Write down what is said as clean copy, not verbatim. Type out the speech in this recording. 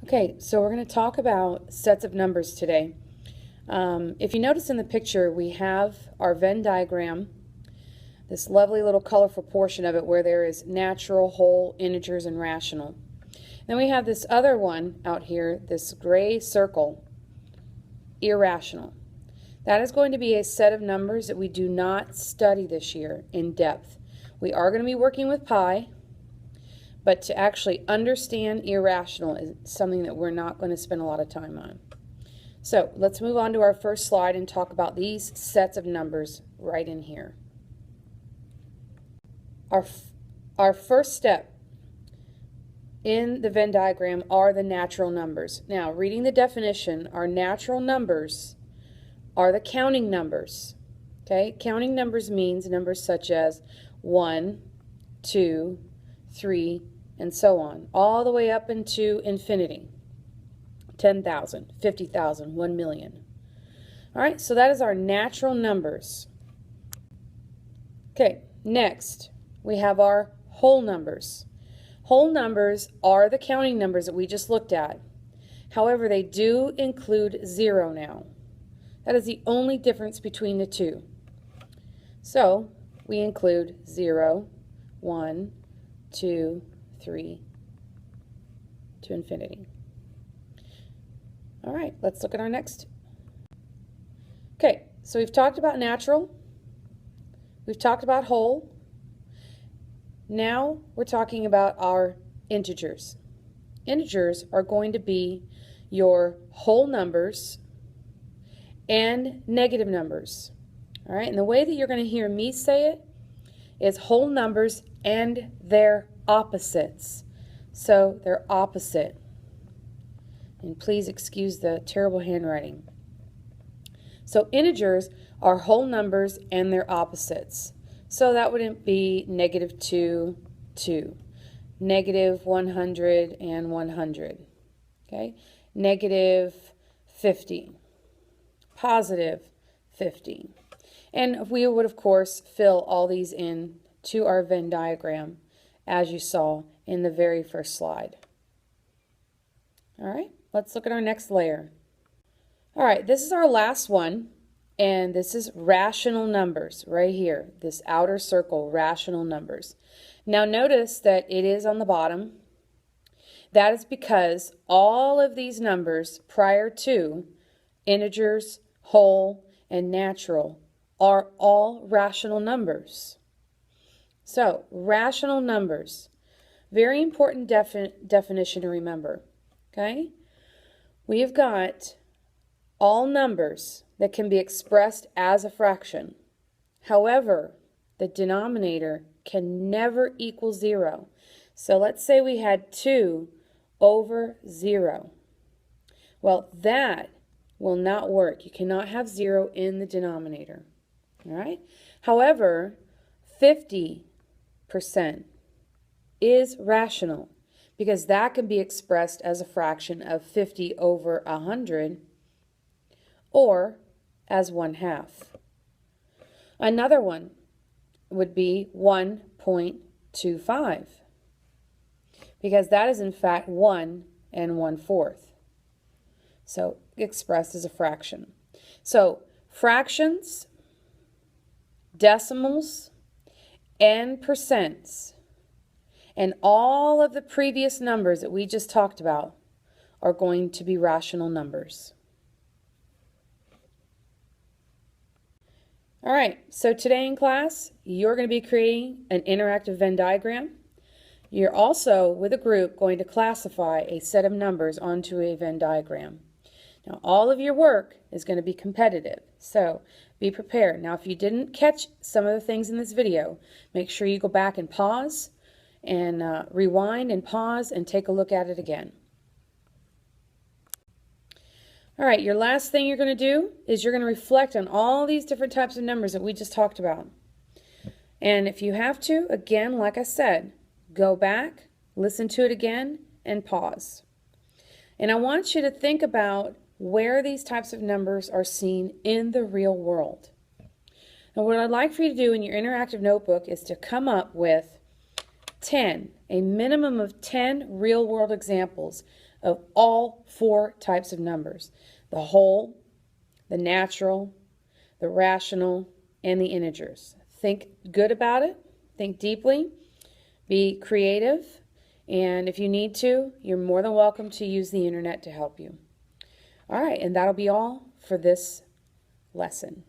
Okay, so we're going to talk about sets of numbers today. If you notice in the picture, we have our Venn diagram, this lovely little colorful portion of it where there is natural, whole, integers, and rational. Then we have this other one out here, this gray circle, irrational. That is going to be a set of numbers that we do not study this year in depth. We are going to be working with pi, but to actually understand irrational is something that we're not going to spend a lot of time on. So let's move on to our first slide and talk about these sets of numbers right in here. Our first step in the Venn diagram are the natural numbers. Now, reading the definition, our natural numbers are the counting numbers. Okay, counting numbers means numbers such as 1, 2, 3, and so on, all the way up into infinity. 10,000, 50,000, 1 million. All right, so that is our natural numbers. Okay, next we have our whole numbers. Whole numbers are the counting numbers that we just looked at. However, they do include 0 now. That is the only difference between the two. So we include 0, 1, 2, 3, to infinity. All right, let's look at our next. Okay, so we've talked about natural. We've talked about whole. Now we're talking about our integers. Integers are going to be your whole numbers and negative numbers. All right, and the way that you're going to hear me say it is whole numbers and their opposites. So they're opposite. And please excuse the terrible handwriting. So integers are whole numbers and their opposites. So that would be -2, 2, -100 and 100. Okay, -50, +50. And we would, of course, fill all these in to our Venn diagram, as you saw in the very first slide. All right, let's look at our next layer. All right, this is our last one, and this is rational numbers right here, this outer circle, rational numbers. Now notice that it is on the bottom. That is because all of these numbers prior to integers, whole, and natural are all rational numbers. So, rational numbers, very important definition to remember. Okay? We have got all numbers that can be expressed as a fraction. However, the denominator can never equal 0. So let's say we had 2 over 0. Well, that will not work. You cannot have 0 in the denominator. All right? However, 50% is rational because that can be expressed as a fraction of 50 over 100 or as 1/2. Another one would be 1.25 because that is in fact 1 1/4. So expressed as a fraction. So fractions, decimals, and percents, and all of the previous numbers that we just talked about are going to be rational numbers. All right, so today in class, you're going to be creating an interactive Venn diagram. You're also, with a group, going to classify a set of numbers onto a Venn diagram. Now, all of your work is going to be competitive, so be prepared. Now, if you didn't catch some of the things in this video, make sure you go back and pause and rewind and pause and take a look at it again. All right, your last thing you're going to do is you're going to reflect on all these different types of numbers that we just talked about. And if you have to, again, like I said, go back, listen to it again, and pause. And I want you to think about where these types of numbers are seen in the real world. And what I'd like for you to do in your interactive notebook is to come up with 10, a minimum of 10 real-world examples of all 4 types of numbers: the whole, the natural, the rational, and the integers. Think good about it. Think deeply. Be creative. And if you need to, you're more than welcome to use the internet to help you. All right, and that'll be all for this lesson.